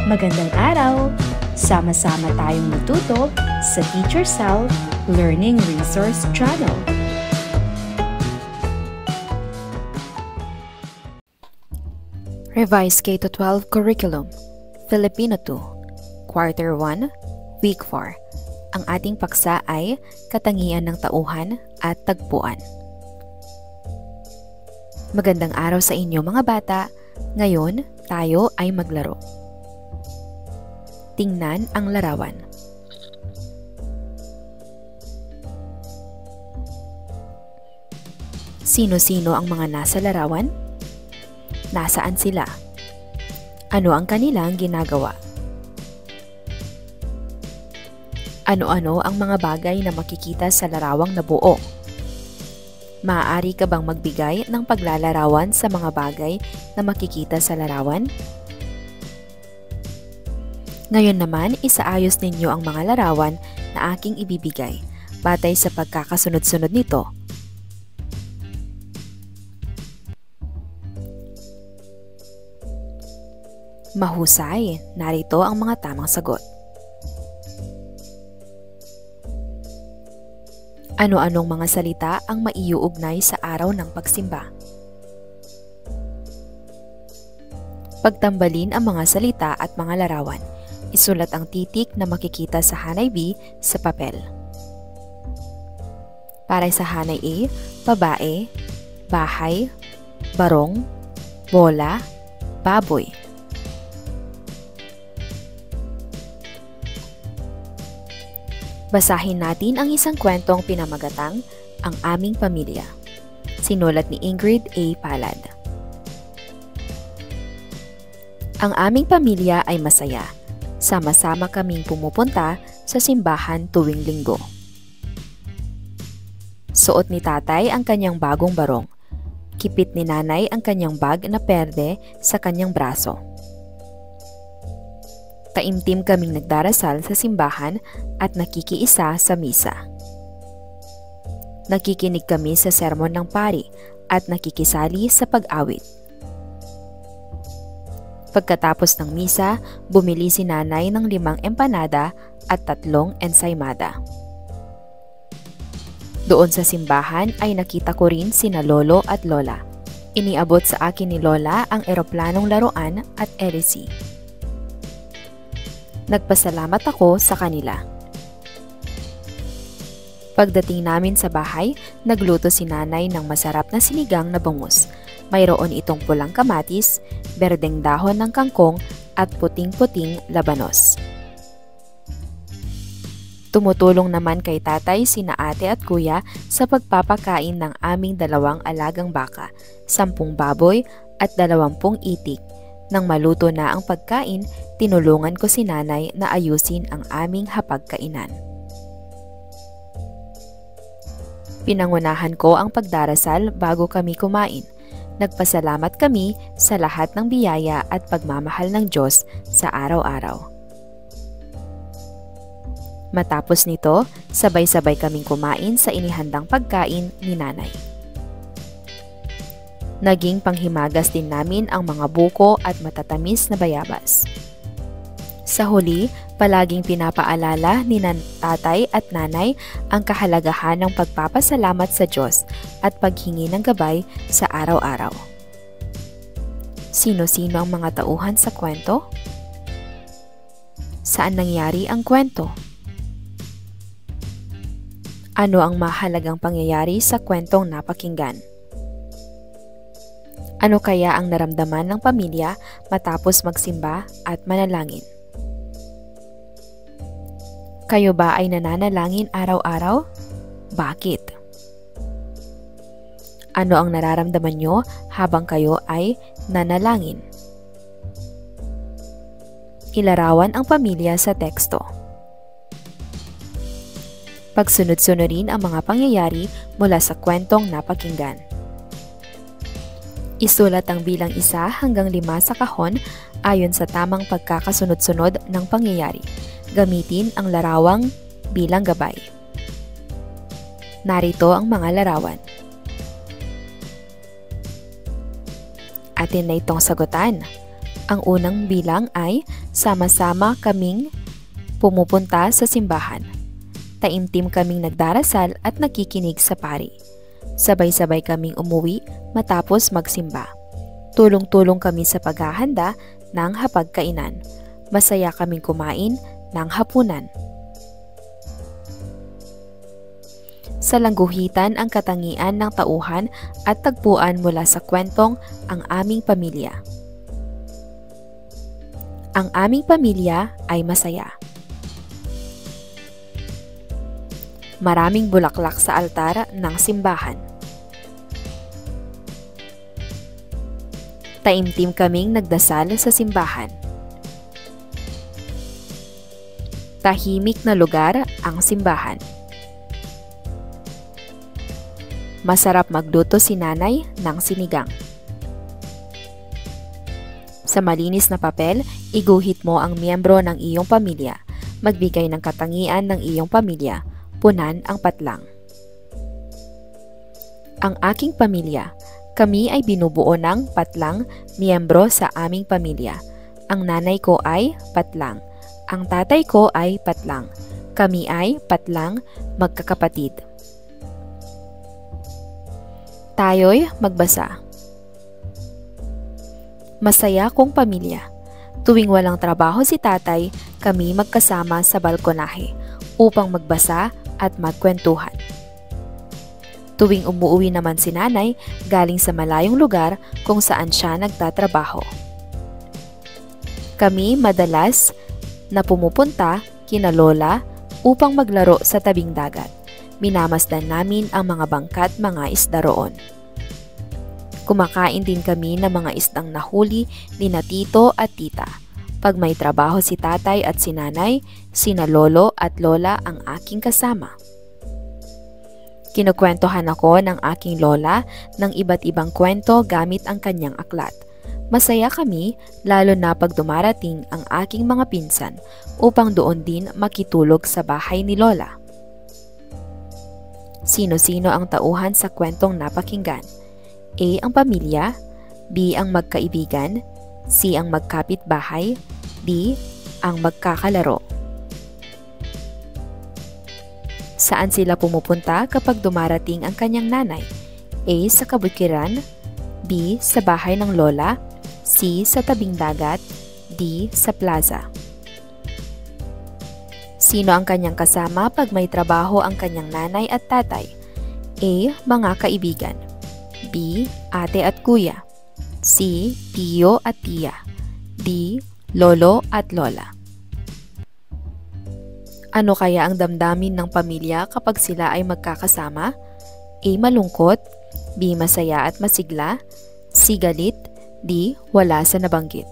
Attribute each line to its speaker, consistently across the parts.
Speaker 1: Magandang araw! Sama-sama tayong matuto sa Teacher Sal Learning Resource Channel.
Speaker 2: Revised K-12 Curriculum, Filipino 2, Quarter 1, Week 4. Ang ating paksa ay Katangian ng Tauhan at Tagpuan. Magandang araw sa inyo mga bata. Ngayon, tayo ay maglaro. Tingnan ang larawan. Sino-sino ang mga nasa larawan? Nasaan sila? Ano ang kanilang ginagawa? Ano-ano ang mga bagay na makikita sa larawang nabuo? Maaari ka bang magbigay ng paglalarawan sa mga bagay na makikita sa larawan? Ngayon naman, isaayos ninyo ang mga larawan na aking ibibigay batay sa pagkakasunod-sunod nito. Mahusay, narito ang mga tamang sagot. Ano-anong mga salita ang maiuugnay sa araw ng pagsimba? Pagtambalin ang mga salita at mga larawan. Isulat ang titik na makikita sa hanay B sa papel. Para sa hanay A, babae, bahay, barong, bola, baboy. Basahin natin ang isang kwentong pinamagatang Ang Aming Pamilya. Sinulat ni Ingrid A. Palad. Ang aming pamilya ay masaya. Sama-sama kaming pumupunta sa simbahan tuwing linggo. Suot ni tatay ang kanyang bagong barong. Kipit ni nanay ang kanyang bag na perde sa kanyang braso. Taimtim kaming nagdarasal sa simbahan at nakikiisa sa misa. Nakikinig kami sa sermon ng pari at nakikisali sa pag-awit. Pagkatapos ng misa, bumili si nanay ng 5 empanada at 3 ensaymada. Doon sa simbahan ay nakita ko rin sina lolo at lola. Iniabot sa akin ni lola ang eroplanong laruan at LC. Nagpasalamat ako sa kanila. Pagdating namin sa bahay, nagluto si nanay ng masarap na sinigang na bangus. Mayroon itong pulang kamatis, berdeng dahon ng kangkong at puting-puting labanos. Tumutulong naman kay tatay sina ate at kuya sa pagpapakain ng aming 2 alagang baka, 10 baboy at 20 itik. Nang maluto na ang pagkain, tinulungan ko si nanay na ayusin ang aming hapagkainan. Pinangunahan ko ang pagdarasal bago kami kumain. Nagpasalamat kami sa lahat ng biyaya at pagmamahal ng Diyos sa araw-araw. Matapos nito, sabay-sabay kaming kumain sa inihandang pagkain ni nanay. Naging panghimagas din namin ang mga buko at matatamis na bayabas. Sa huli, palaging pinapaalala ni tatay at nanay ang kahalagahan ng pagpapasalamat sa Diyos at paghingi ng gabay sa araw-araw. Sino-sino ang mga tauhan sa kwento? Saan nangyari ang kwento? Ano ang mahalagang pangyayari sa kwentong napakinggan? Ano kaya ang naramdaman ng pamilya matapos magsimba at manalangin? Kayo ba ay nananalangin araw-araw? Bakit? Ano ang nararamdaman nyo habang kayo ay nanalangin? Ilarawan ang pamilya sa teksto. Pagsunod-sunurin ang mga pangyayari mula sa kwentong napakinggan. Isulat ang bilang 1 hanggang 5 sa kahon ayon sa tamang pagkakasunod-sunod ng pangyayari. Gamitin ang larawang bilang gabay. Narito ang mga larawan. Atin na itong sagutan. Ang unang bilang ay sama-sama kaming pumupunta sa simbahan. Taimtim kaming nagdarasal at nakikinig sa pari. Sabay-sabay kaming umuwi matapos magsimba. Tulong-tulong kami sa paghahanda ng hapagkainan. Masaya kaming kumain ng hapunan. Sa langguhitan ang katangian ng tauhan at tagpuan mula sa kwentong Ang Aming Pamilya. Ang aming pamilya ay masaya. Maraming bulaklak sa altar ng simbahan. Taimtim kaming nagdasal sa simbahan. Tahimik na lugar ang simbahan. Masarap magluto si nanay ng sinigang. Sa malinis na papel, iguhit mo ang miyembro ng iyong pamilya. Magbigay ng katangian ng iyong pamilya. Punan ang patlang. Ang aking pamilya. Kami ay binubuo ng patlang miyembro sa aming pamilya. Ang nanay ko ay patlang. Ang tatay ko ay patlang. Kami ay patlang magkakapatid. Tayo'y magbasa. Masaya kong pamilya. Tuwing walang trabaho si tatay, kami magkasama sa balkonahe upang magbasa at magkwentuhan. Tuwing umuwi naman si nanay galing sa malayong lugar kung saan siya nagtatrabaho. Kami madalas na pumupunta kina lola upang maglaro sa tabing dagat. Minamasdan namin ang mga bangkat mga isda roon. Kumakain din kami ng mga isdang nahuli ni na tito at tita. Pag may trabaho si tatay at si nanay, sina lolo at lola ang aking kasama. Kinukwentuhan ako ng aking lola ng iba't ibang kwento gamit ang kanyang aklat. Masaya kami lalo na pag dumarating ang aking mga pinsan upang doon din makitulog sa bahay ni lola. Sino-sino ang tauhan sa kwentong napakinggan? A. Ang pamilya, B. Ang magkaibigan, C. Ang magkapitbahay, D. Ang magkakalaro. Saan sila pumupunta kapag dumarating ang kanyang nanay? A. Sa kabukiran, B. Sa bahay ng lola, C. Sa tabing dagat, D. Sa plaza. Sino ang kanyang kasama pag may trabaho ang kanyang nanay at tatay? A. Mga kaibigan, B. Ate at kuya, C. Tiyo at tiya, D. Lolo at lola. Ano kaya ang damdamin ng pamilya kapag sila ay magkakasama? A. Malungkot, B. Masaya at masigla, C. Galit, D. Wala sa nabanggit.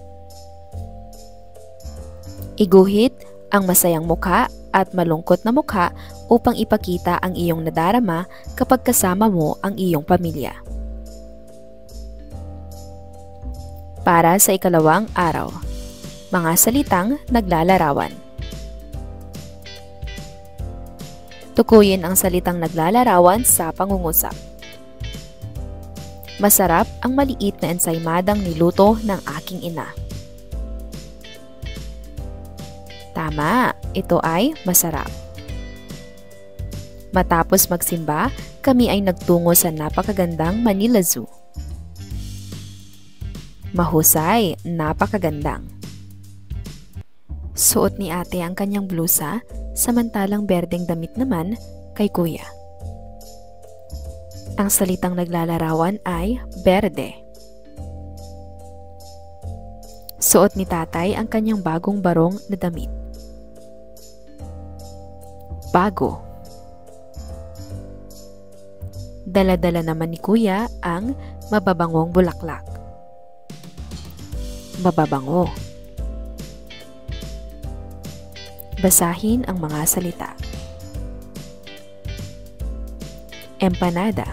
Speaker 2: Iguhit ang masayang mukha at malungkot na mukha upang ipakita ang iyong nadarama kapag kasama mo ang iyong pamilya. Para sa ikalawang araw, mga salitang naglalarawan. Tukuyin ang salitang naglalarawan sa pangungusap. Masarap ang maliit na ensaymadang niluto ng aking ina. Tama, ito ay masarap. Matapos magsimba, kami ay nagtungo sa napakagandang Manila Zoo. Mahusay, napakagandang. Suot ni ate ang kanyang blusa, samantalang berdeng damit naman kay kuya. Ang salitang naglalarawan ay berde. Suot ni tatay ang kanyang bagong barong na damit. Bago. Dala-dala naman ni kuya ang mababangong bulaklak. Mababango. Basahin ang mga salita. Empanada.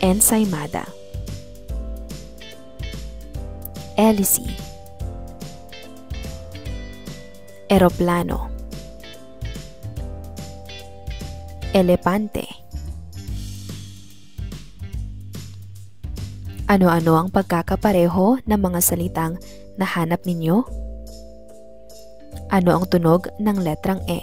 Speaker 2: Ensaymada. Hélice. Eroplano. Elepante. Ano-ano ang pagkakapareho ng mga salitang nahanap ninyo? Ano ang tunog ng letrang E?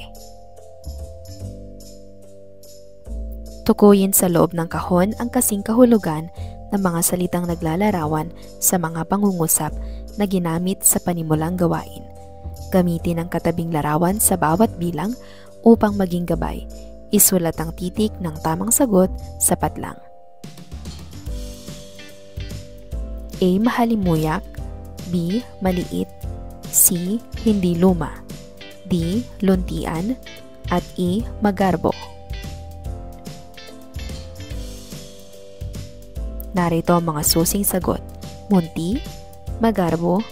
Speaker 2: Tukuyin sa loob ng kahon ang kasing kahulugan ng mga salitang naglalarawan sa mga pangungusap na ginamit sa panimulang gawain. Gamitin ang katabing larawan sa bawat bilang upang maging gabay. Isulat ang titik ng tamang sagot, sapat lang. A. Mahalimuyak. B. Maliit. C. Hindi luma. D. Luntian. At E. Magarbo. Narito ang mga susing sagot. Munti, magarbo,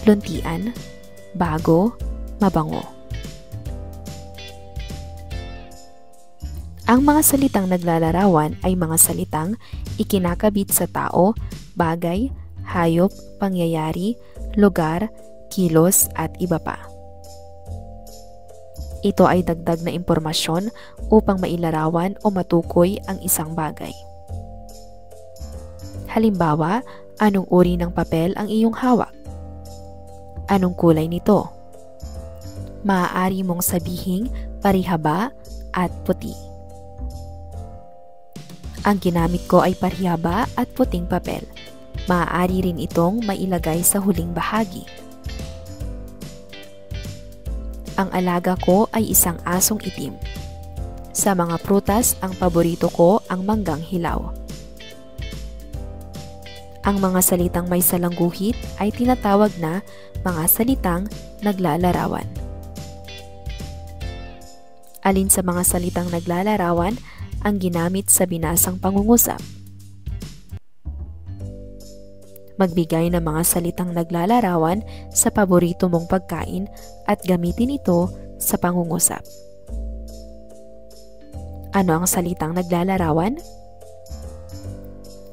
Speaker 2: luntian, bago, mabango. Ang mga salitang naglalarawan ay mga salitang ikinakabit sa tao, bagay, hayop, pangyayari, lugar, kilos at iba pa. Ito ay dagdag na impormasyon upang mailarawan o matukoy ang isang bagay. Halimbawa, anong uri ng papel ang iyong hawak? Anong kulay nito? Maaari mong sabihing parihaba at puti. Ang ginamit ko ay parihaba at puting papel. Maaari rin itong mailagay sa huling bahagi. Ang alaga ko ay isang asong itim. Sa mga prutas, ang paborito ko ang manggang hilaw. Ang mga salitang may salangguhit ay tinatawag na mga salitang naglalarawan. Alin sa mga salitang naglalarawan ang ginamit sa binasang pangungusap? Magbigay ng mga salitang naglalarawan sa paborito mong pagkain at gamitin ito sa pangungusap. Ano ang salitang naglalarawan?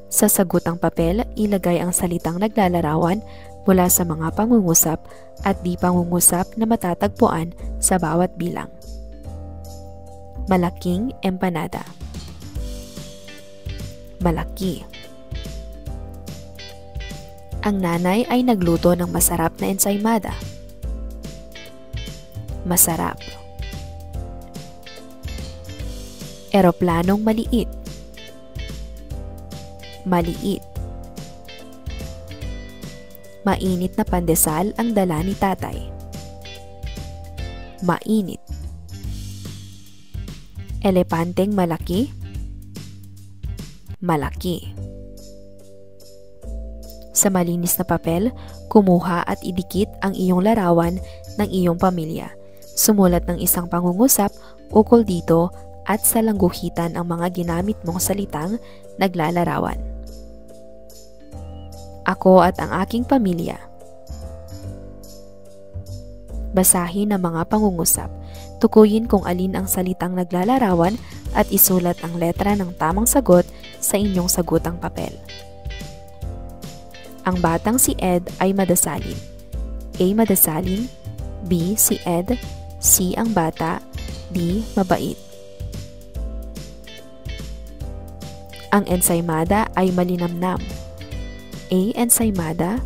Speaker 2: Sa sagutang papel, ilagay ang salitang naglalarawan mula sa mga pangungusap at di pangungusap na matatagpuan sa bawat bilang. Malaking empanada. Malaki. Ang nanay ay nagluto ng masarap na ensaymada. Masarap. Eroplanong maliit. Maliit. Mainit na pandesal ang dala ni tatay. Mainit. Elepanteng malaki. Malaki. Sa malinis na papel, kumuha at idikit ang iyong larawan ng iyong pamilya. Sumulat ng isang pangungusap ukol dito at sa langguhitan ang mga ginamit mong salitang naglalarawan. Ako at ang aking pamilya. Basahin ang mga pangungusap. Tukuyin kung alin ang salitang naglalarawan at isulat ang letra ng tamang sagot sa inyong sagutang papel. Ang batang si Ed ay madasalin. A. Madasalin. B. Si Ed. C. Ang bata. D. Mabait. Ang ensaymada ay malinamnam. A. Ensaymada.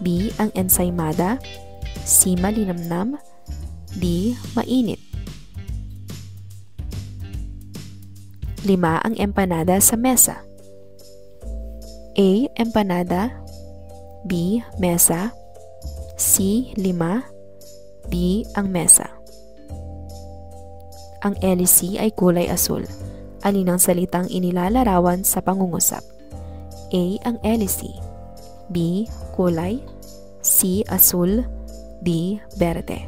Speaker 2: B. Ang ensaymada. C. Malinamnam. D. Mainit. 5. Ang empanada sa mesa. A. Empanada. B. Mesa. C. 5. D. Ang mesa. Ang LC ay kulay asul. Alin ang salitang inilalarawan sa pangungusap? A. Ang LC. B. Kulay. C. Asul. D. Berde.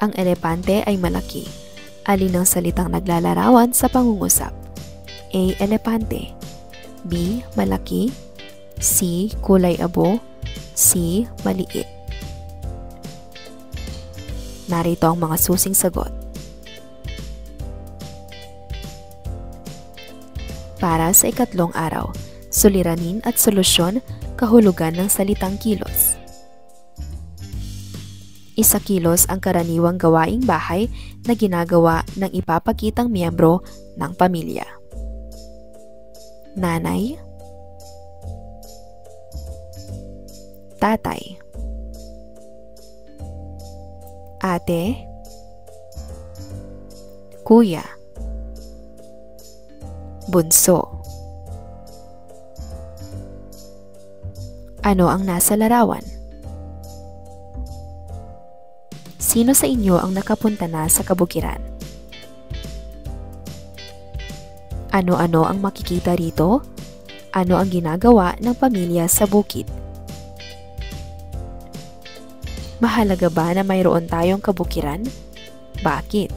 Speaker 2: Ang elepante ay malaki. Alin ang salitang naglalarawan sa pangungusap? A. Elepante. B. Malaki. C. Kulay abo. C. Maliit. Narito ang mga susing sagot. Para sa ikatlong araw, suliranin at solusyon kahulugan ng salitang kilos. Isa kilos ang karaniwang gawaing bahay na ginagawa ng ipapakitang miyembro ng pamilya. Nanay, tatay, ate, kuya, bunso. Ano ang nasa larawan? Sino sa inyo ang nakapunta na sa kabukiran? Ano-ano ang makikita rito? Ano ang ginagawa ng pamilya sa bukid? Mahalaga ba na mayroon tayong kabukiran? Bakit?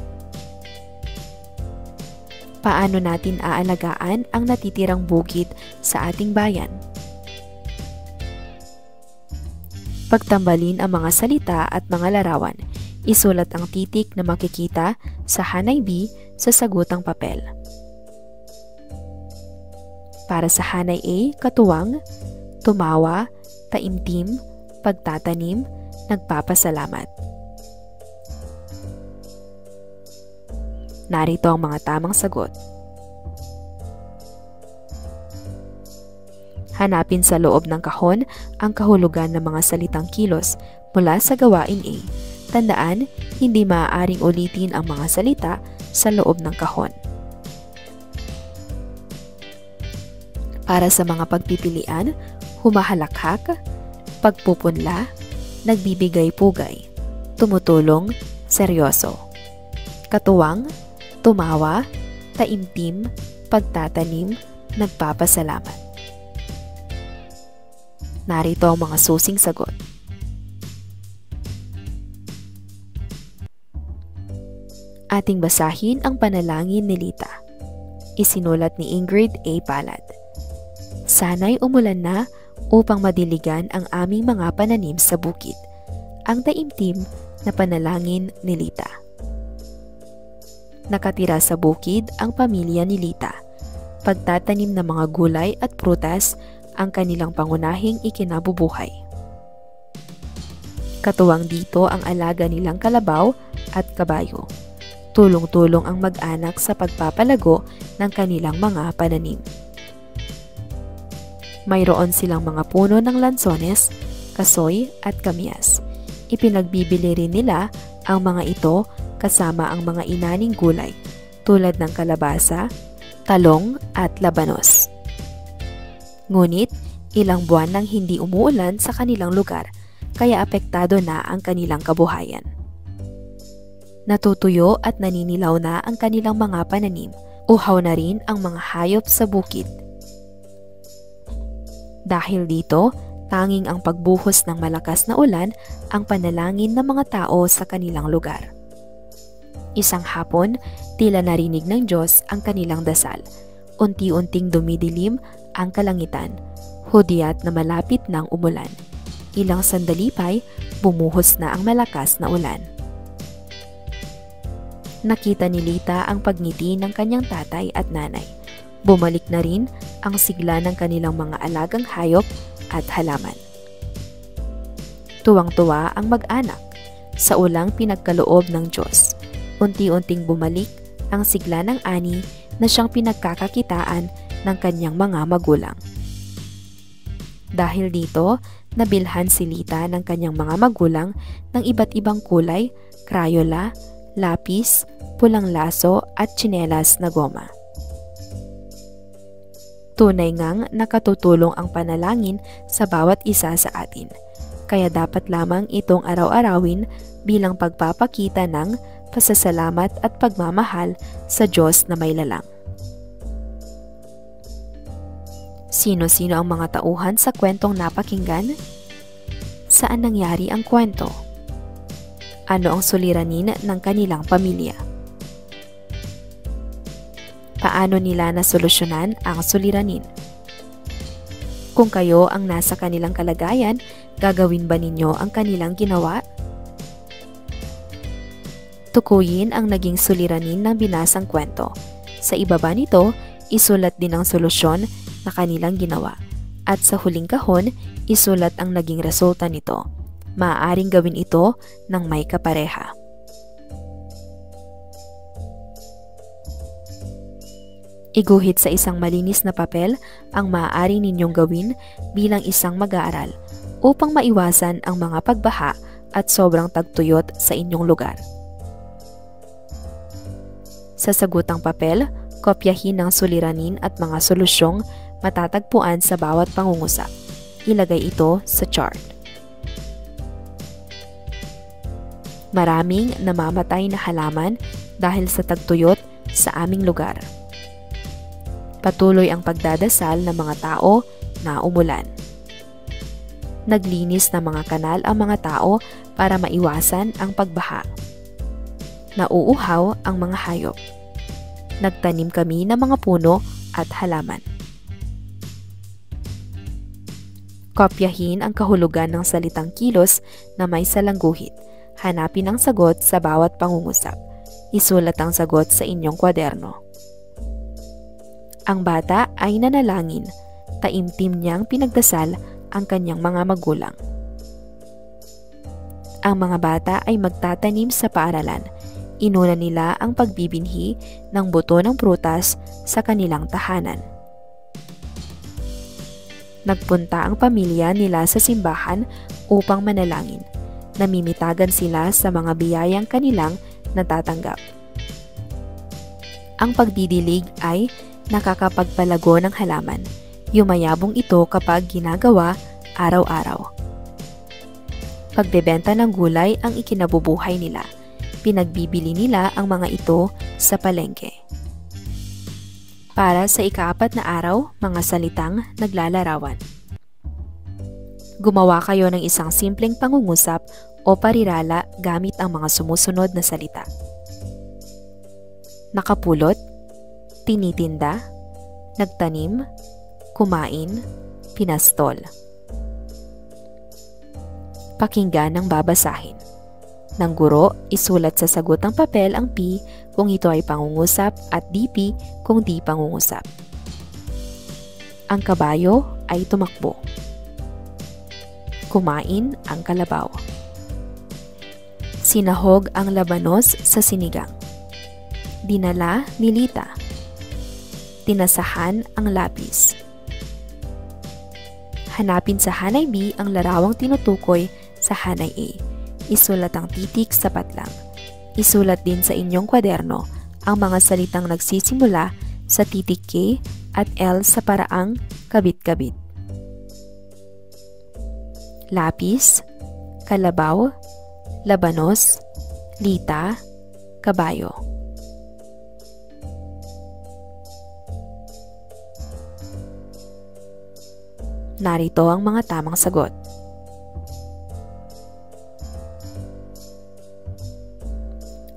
Speaker 2: Paano natin aalagaan ang natitirang bukid sa ating bayan? Pagtambalin ang mga salita at mga larawan. Isulat ang titik na makikita sa Hanay B sa sagutang papel. Para sa Hanay A, katuwang, tumawa, taimtim, pagtatanim, nagpapasalamat. Narito ang mga tamang sagot. Hanapin sa loob ng kahon ang kahulugan ng mga salitang kilos mula sa gawain A. Tandaan, hindi maaaring ulitin ang mga salita sa loob ng kahon. Para sa mga pagpipilian, humahalakhak, pagpupunla, nagbibigay-pugay, tumutulong, seryoso. Katuwang, tumawa, taimtim, pagtatanim, nagpapasalamat. Narito ang mga susing sagot. Ating basahin ang panalangin ni Lita. Isinulat ni Ingrid A. Palad. Sana'y umulan na upang madiligan ang aming mga pananim sa bukid. Ang taimtim na panalangin ni Lita. Nakatira sa bukid ang pamilya ni Lita. Pagtatanim ng mga gulay at prutas ang kanilang pangunahing ikinabubuhay. Katuwang dito ang alaga nilang kalabaw at kabayo. Tulong-tulong ang mag-anak sa pagpapalago ng kanilang mga pananim. Mayroon silang mga puno ng lansones, kasoy at kamyas. Ipinagbibili rin nila ang mga ito kasama ang mga inaning gulay tulad ng kalabasa, talong at labanos. Ngunit, ilang buwan nang hindi umuulan sa kanilang lugar, kaya apektado na ang kanilang kabuhayan. Natutuyo at naninilaw na ang kanilang mga pananim, uhaw na rin ang mga hayop sa bukid. Dahil dito, tanging ang pagbuhos ng malakas na ulan ang panalangin ng mga tao sa kanilang lugar. Isang hapon, tila narinig ng Diyos ang kanilang dasal. Unti-unting dumidilim ang kalangitan, hudyat na malapit ng umulan. Ilang sandali pa'y bumuhos na ang malakas na ulan. Nakita ni Lita ang pagngiti ng kanyang tatay at nanay. Bumalik na rin ang sigla ng kanilang mga alagang hayop at halaman. Tuwang-tuwa ang mag-anak sa ulang pinagkaloob ng Diyos. Unti-unting bumalik ang sigla ng ani na siyang pinagkakakitaan ng kanyang mga magulang. Dahil dito, nabilhan si Lita ng kanyang mga magulang ng iba't ibang kulay, krayola, lapis, pulang laso at tsinelas na goma. Tunay ngang nakatutulong ang panalangin sa bawat isa sa atin, kaya dapat lamang itong araw-arawin bilang pagpapakita ng pasasalamat at pagmamahal sa Diyos na may lalang. Sino-sino ang mga tauhan sa kwentong napakinggan? Saan nangyari ang kwento? Ano ang suliranin ng kanilang pamilya? Paano nila nasolusyonan ang suliranin? Kung kayo ang nasa kanilang kalagayan, gagawin ba ninyo ang kanilang ginawa? Tukuyin ang naging suliranin ng binasang kwento. Sa ibaba nito, isulat din ang solusyon na kanilang ginawa. At sa huling kahon, isulat ang naging resulta nito. Maaaring gawin ito ng may kapareha. Iguhit sa isang malinis na papel ang maaari ninyong gawin bilang isang mag-aaral. upang maiwasan ang mga pagbaha at sobrang tagtuyot sa inyong lugar. Sa sagutang papel, kopyahin ang suliranin at mga solusyong matatagpuan sa bawat pangungusap. Ilagay ito sa chart. Maraming namamatay na halaman dahil sa tagtuyot sa aming lugar. Patuloy ang pagdadasal ng mga tao na umulan. Naglinis ng mga kanal ang mga tao para maiwasan ang pagbaha. Nauuhaw ang mga hayop. Nagtanim kami ng mga puno at halaman. Kopyahin ang kahulugan ng salitang kilos na may salangguhit. Hanapin ang sagot sa bawat pangungusap. Isulat ang sagot sa inyong kwaderno. Ang bata ay nanalangin. Taimtim niyang pinagdasal ang kanyang mga magulang. Ang mga bata ay magtatanim sa paaralan. Inuna nila ang pagbibinhi ng buto ng prutas sa kanilang tahanan. Nagpunta ang pamilya nila sa simbahan upang manalangin. Namimitagan sila sa mga biyayang kanilang natatanggap. Ang pagdidilig ay nakakapagpalago ng halaman. Yumayabong ito kapag ginagawa araw-araw. Pagbebenta ng gulay ang ikinabubuhay nila. Pinagbibili nila ang mga ito sa palengke. Para sa ika-4 na araw, mga salitang naglalarawan. Gumawa kayo ng isang simpleng pangungusap o parirala gamit ang mga sumusunod na salita. Nakapulot, tinitinda, nagtanim, kumain, pinastol. Pakinggan ng babasahin. Ng guro, isulat sa sagutang papel ang P kung ito ay pangungusap at DP kung di pangungusap. Ang kabayo ay tumakbo. Kumain ang kalabaw. Sinahog ang labanos sa sinigang. Dinala ni Lita. Tinasahan ang lapis. Hanapin sa hanay B ang larawang tinutukoy sa hanay A. Isulat ang titik sapat lang. Isulat din sa inyong kwaderno ang mga salitang nagsisimula sa titik K at L sa paraang kabit-kabit. Lapis, kalabaw, labanos, lita, kabayo. Narito ang mga tamang sagot.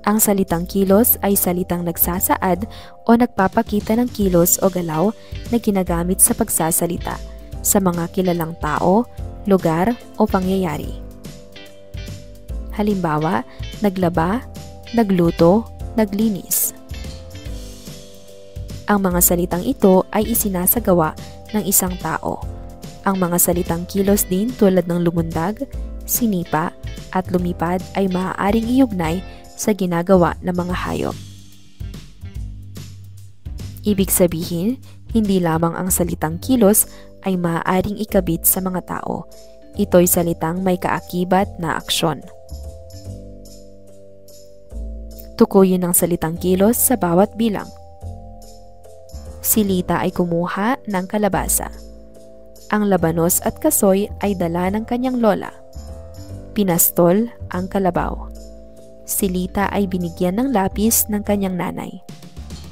Speaker 2: Ang salitang kilos ay salitang nagsasaad o nagpapakita ng kilos o galaw na ginagamit sa pagsasalita sa mga kilalang tao, lugar o pangyayari. Halimbawa, naglaba, nagluto, naglinis. Ang mga salitang ito ay isinasagawa ng isang tao. Ang mga salitang kilos din tulad ng lumundag, sinipa, at lumipad ay maaaring iugnay sa ginagawa ng mga hayop. Ibig sabihin, hindi lamang ang salitang kilos ay maaaring ikabit sa mga tao. Ito'y salitang may kaakibat na aksyon. Tukuyin ang salitang kilos sa bawat bilang. Si Lita ay kumuha ng kalabasa. Ang labanos at kasoy ay dala ng kanyang lola. Pinastol ang kalabaw. Si Lita ay binigyan ng lapis ng kanyang nanay.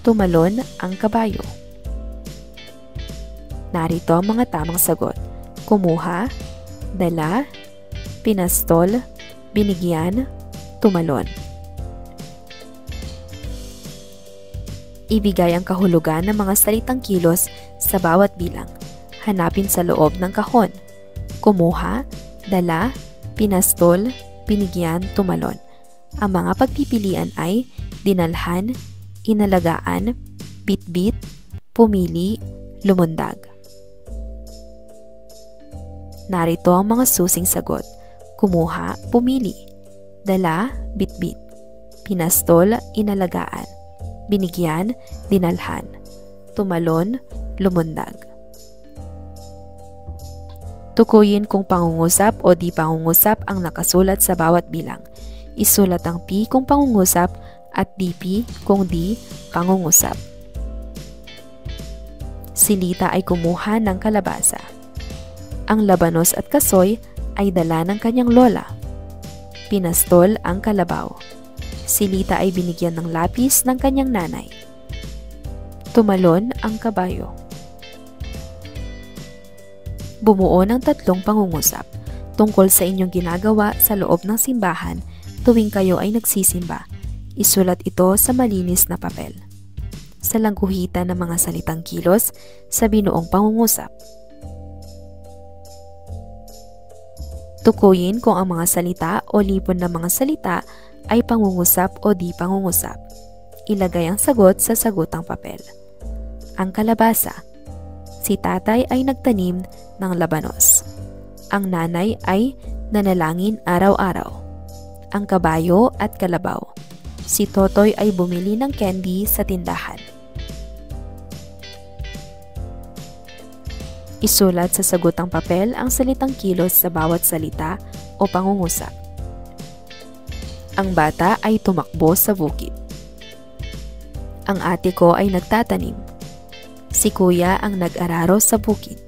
Speaker 2: Tumalon ang kabayo. Narito ang mga tamang sagot. Kumuha, dala, pinastol, binigyan, tumalon. Ibigay ang kahulugan ng mga salitang kilos sa bawat bilang. Hanapin sa loob ng kahon. Kumuha, dala, pinastol, binigyan, tumalon. Ang mga pagpipilian ay dinalhan, inalagaan, bitbit, pumili, lumundag. Narito ang mga susing sagot. Kumuha, pumili. Dala, bitbit. Pinastol, inalagaan. Binigyan, dinalhan. Tumalon, lumundag. Tukuyin kung pangungusap o di pangungusap ang nakasulat sa bawat bilang. Isulat ang P kung pangungusap at DP kung di pangungusap. Si Lita ay kumuha ng kalabasa. Ang labanos at kasoy ay dala ng kanyang lola. Pinastol ang kalabaw. Si Lita ay binigyan ng lapis ng kanyang nanay. Tumalon ang kabayo. Bumuo ng 3 pangungusap tungkol sa inyong ginagawa sa loob ng simbahan tuwing kayo ay nagsisimba. Isulat ito sa malinis na papel. Sa langguhitan ng mga salitang kilos sa binuong pangungusap. Tukuyin kung ang mga salita o lipon ng mga salita ay pangungusap o di pangungusap. Ilagay ang sagot sa sagotang papel. Ang kalabasa. Si tatay ay nagtanim ng labanos. Ang nanay ay nanalangin araw-araw. Ang kabayo at kalabaw. Si Totoy ay bumili ng candy sa tindahan. Isulat sa sagotang papel ang salitang kilos sa bawat salita o pangungusap. Ang bata ay tumakbo sa bukid. Ang ate ko ay nagtatanim. Si kuya ang nag-araro sa bukid.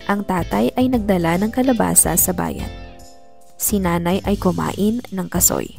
Speaker 2: Ang tatay ay nagdala ng kalabasa sa bayan. Si nanay ay kumain ng kasoy.